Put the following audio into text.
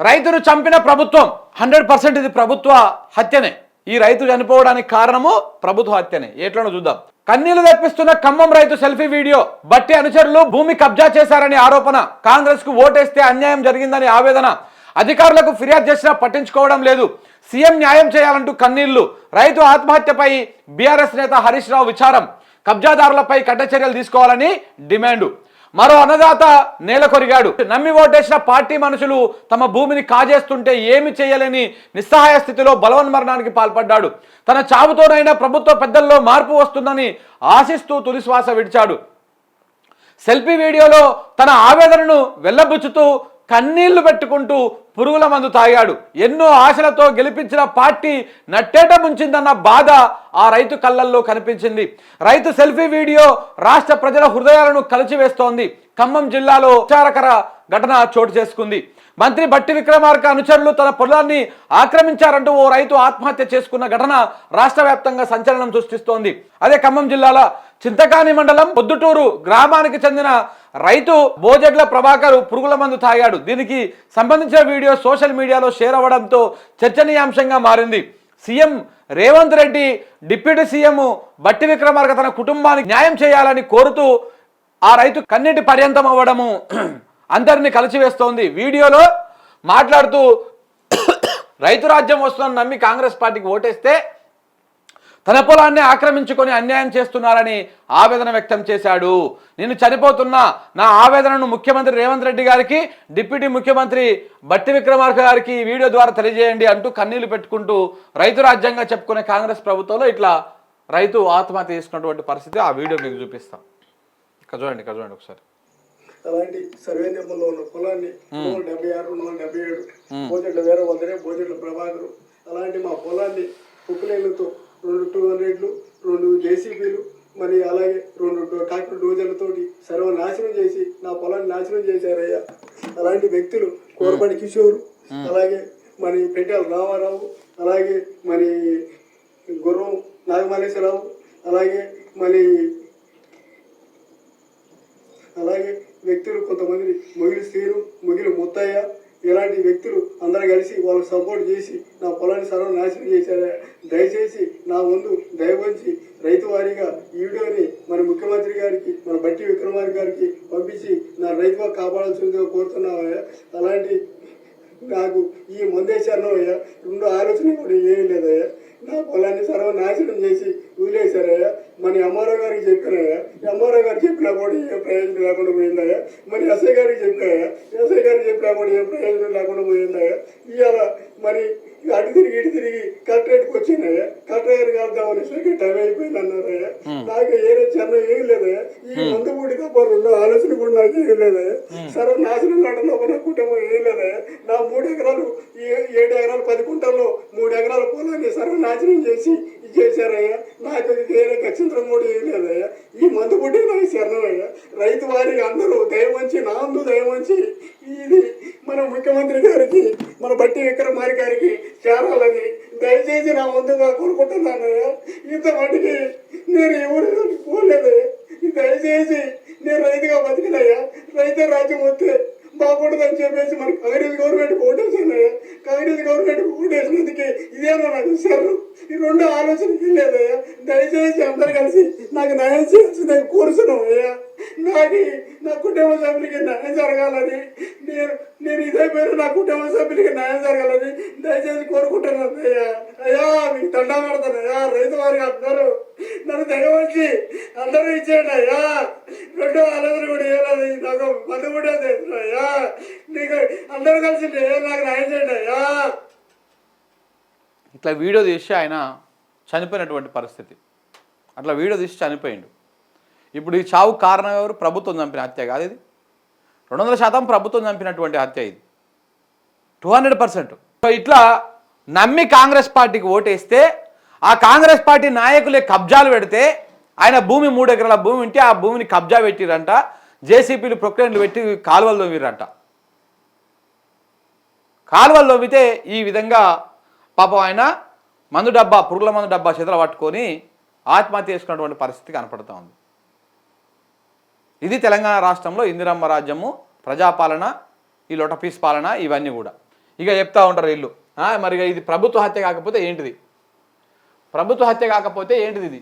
రైతును చంపిన ప్రభుత్వం 100% ఇది ప్రభుత్వ హత్యనే. ఈ రైతు చనిపోవడానికి కారణము ప్రభుత్వ హత్యనే. ఎట్లనో చూద్దాం. కన్నీళ్లు తెప్పిస్తున్న ఖమ్మం రైతు సెల్ఫీ వీడియో. బట్టి అనుచరులు భూమి కబ్జా చేశారని ఆరోపణ. కాంగ్రెస్ కు ఓటేస్తే అన్యాయం జరిగిందని ఆవేదన. అధికారులకు ఫిర్యాదు చేసినా పట్టించుకోవడం లేదు. సీఎం న్యాయం చేయాలంటూ కన్నీళ్లు. రైతు ఆత్మహత్యపై బీఆర్ఎస్ నేత హరీష్ రావు విచారం. కబ్జాదారులపై కఠిన చర్యలు తీసుకోవాలని డిమాండు. మరో అన్నదాత నేల కొరిగాడు. నమ్మి ఓటేసిన పార్టీ మనుషులు తమ భూమిని కాజేస్తుంటే ఏమి చేయలేని నిస్సహాయ స్థితిలో బలవన్మరణానికి పాల్పడ్డాడు. తన చావుతోనైనా ప్రభుత్వ పెద్దల్లో మార్పు వస్తుందని ఆశిస్తూ తుదిశ్వాస విడిచాడు. సెల్ఫీ వీడియోలో తన ఆవేదనను వెల్లబుచ్చుతూ కన్నీళ్లు పెట్టుకుంటూ పురుగుల మందు తాగాడు. ఎన్నో ఆశలతో గెలిపించిన పార్టీ నట్టేట ముంచిందన్న బాధ ఆ రైతు కళ్ళల్లో కనిపించింది. రైతు సెల్ఫీ వీడియో రాష్ట్ర ప్రజల హృదయాలను కలిచివేస్తోంది. ఖమ్మం జిల్లాలో విచారకర ఘటన చోటు చేసుకుంది. మంత్రి బట్టి విక్రమార్క అనుచరులు తన పొలాన్ని ఆక్రమించారంటూ ఓ రైతు ఆత్మహత్య చేసుకున్న ఘటన రాష్ట్ర వ్యాప్తంగా సంచలనం సృష్టిస్తోంది. అదే ఖమ్మం జిల్లాలో చింతకాని మండలం పొద్దుటూరు గ్రామానికి చెందిన రైతు బోజెడ్ల ప్రభాకర్ పురుగుల మందు తాగాడు. దీనికి సంబంధించిన వీడియో సోషల్ మీడియాలో షేర్ అవ్వడంతో చర్చనీయాంశంగా మారింది. CM Revanth Reddy, deputy CM బట్టి విక్రమార్క తన కుటుంబానికి న్యాయం చేయాలని కోరుతూ ఆ రైతు కన్నీటి పర్యంతం అవ్వడము అందరినీ కలిసివేస్తోంది. వీడియోలో మాట్లాడుతూ రైతు రాజ్యం వస్తుందని నమ్మి కాంగ్రెస్ పార్టీకి ఓటేస్తే తన పొలాన్ని ఆక్రమించుకొని అన్యాయం చేస్తున్నారని ఆవేదన వ్యక్తం చేశాడు. నేను చనిపోతున్నా, నా ఆవేదనను ముఖ్యమంత్రి రేవంత్ రెడ్డి గారికి, డిప్యూటీ ముఖ్యమంత్రి బట్టి విక్రమార్క గారికి ఈ వీడియో ద్వారా తెలియజేయండి అంటూ కన్నీళ్లు పెట్టుకుంటూ రైతు రాజ్యంగా చెప్పుకునే కాంగ్రెస్ ప్రభుత్వంలో ఇట్లా రైతు ఆత్మహత్య చేసుకున్నటువంటి పరిస్థితి ఆ వీడియో మీకు చూపిస్తాం. ఇక్కడ చూడండి ఒకసారి. అలాంటి సర్వే నెంబర్లో ఉన్న పొలాన్ని 176, 177 బోజెడ్ల వీరవందనే, బోజెడ్ల ప్రభాకరు అలాంటి మా పొలాన్ని కుక్కులేళ్లతో 2 200లు, 2 జేసీబీలు, మరి అలాగే 2 ట్రాక్టర్ డోజర్లతోటి సర్వనాశనం చేసి నా పొలాన్ని నాశనం చేశారయ్యా. అలాంటి వ్యక్తులు కోరపడి కిషోర్, అలాగే మరి పెట్టాల రామారావు, అలాగే మరి గుర్రం నాగమల్లేశ్వరరావు, అలాగే వ్యక్తులు కొంతమంది మొగిలి శ్రీను, మొగిలి ముత్తయ్య, ఇలాంటి వ్యక్తులు అందరూ కలిసి వాళ్ళకి సపోర్ట్ చేసి నా పొలాన్ని సర్వనాశనం చేశారు. దయచేసి నా ముందు దయవంచి రైతు వారీగా ఈ వీడియోని మన ముఖ్యమంత్రి గారికి, మన బట్టి విక్రమార్క గారికి పంపించి నా రైతుగా కాపాడాల్సిందిగా కోరుతున్నామయ్యా. అలాంటి నాకు ఈ మందేశాలను అయ్యా 2 ఆలోచన కూడా ఏమీ లేదయ్యా. నా పొలాన్ని సర్వనాశనం చేసి వదిలేశారయ్యా. మన ఎంఆర్ఓ గారికి చెప్పానయ్యా, ఎంఆర్ఓ గారు చెప్పినా కూడా ఏ ప్రయోజనం లేకుండా పోయిందయ్యా. మరి ఎస్ఐ గారికి చెప్పాయా, ఎస్ఐ గారికి చెప్పినా కూడా ఏ ప్రయోజనం లేకుండా పోయిందయ్యా. ఇవాళ మరి అటు తిరిగి కలెక్టరేట్కి వచ్చినాయా, కలెక్టర్ గారికి వెళ్దామని టైం అయిపోయింది అన్నారయ్యా. నాకు ఏరే చిన్న ఏం లేదయ్యా. ఈ మందు పూడి తప్ప 2 ఆలోచన కూడా నాకు ఏం లేదయ్యా. సర్వనాశనం కావడంలో నా కుటుంబం ఏం లేదయ్యా. నా 3 ఎకరాలు 7 ఎకరాలు 10 కుంటల్లో 3 ఎకరాల పొలాన్ని సర్వనాశనం చేసి చేశారయ్యా. నాకు వేరే ఖచ్చితంగా కూడా ఏం లేదయ్యా. ఈ మందు పుట్టి నాకు శరణమయ్యా. రైతు వారికి అందరూ దయవంచి, నా అందు దయవంచి ఇది మన ముఖ్యమంత్రి గారికి, మన బట్టి విక్రమార్క గారికి చేరాలని దయచేసి నా ముందుగా కోరుకుంటున్నానయ్యా. ఇంత మటుకి నేను ఎవరు పోలేదయ్యా. దయచేసి నేను రైతుగా బతికినయ్యా. రైతే రాజ్యం వస్తే బాగుండదని చెప్పేసి మన కాంగ్రెస్ గవర్నమెంట్ ఓటేసానయ్యా. కాంగ్రెస్ గవర్నమెంట్ ఓటేసినందుకే ఇదేమో నాకు సర్రు. ఈ 2 ఆలోచన లేదయ్యా. దయచేసి అందరు కలిసి నాకు న్యాయం చేయాల్సిందని కోరుతున్నాం అయ్యా. నా కుటుంబ సభ్యులకి న్యాయం జరగాలని, నేను ఇదే పేరు నా కుటుంబ సభ్యులకి న్యాయం జరగాలని దయచేసి కోరుకుంటున్నాను అయ్యా. అయ్యా మీకు దండా పెడతానయ్యా. రైతు వారికి అందరూ నన్ను దయవచ్చి అందరూ ఇచ్చేయండి అయ్యా. 2 ఆలోచన కూడా వేయాలి. నాకు మందు కూడా అయ్యా. నీకు అందరూ కలిసి నాకు న్యాయం చేయండి అయ్యా. ఇట్లా వీడియో తీసి ఆయన చనిపోయినటువంటి పరిస్థితి. అట్లా వీడియో తీసి చనిపోయిండు. ఇప్పుడు ఈ చావు కారణం ఎవరు? ప్రభుత్వం చంపిన హత్య కాదు ఇది. 200% ప్రభుత్వం చంపినటువంటి హత్య ఇది, 200%. సో ఇట్లా నమ్మి కాంగ్రెస్ పార్టీకి ఓటేస్తే ఆ కాంగ్రెస్ పార్టీ నాయకులే కబ్జాలు పెడితే ఆయన భూమి 3 ఎకరాల భూమి ఉంటే ఆ భూమిని కబ్జా పెట్టిరంట. జేసీపీలు ప్రొక్లైన్లు పెట్టి కాలువలు తవ్విరంట. కాలువలు తవ్వితే ఈ విధంగా పాపం ఆయన పురుగుల మందు డబ్బా చేతులు పట్టుకొని ఆత్మహత్య చేసుకున్నటువంటి పరిస్థితి కనపడుతూ ఉంది. ఇది తెలంగాణ రాష్ట్రంలో ఇందిరమ్మ రాజ్యము, ప్రజాపాలన, ఈ లొటపీస్ పాలన, ఇవన్నీ కూడా ఇక చెప్తా ఉంటారు వీళ్ళు. మరి ఇది ప్రభుత్వ హత్య కాకపోతే ఏంటిది? ప్రభుత్వ హత్య కాకపోతే ఏంటిది ఇది?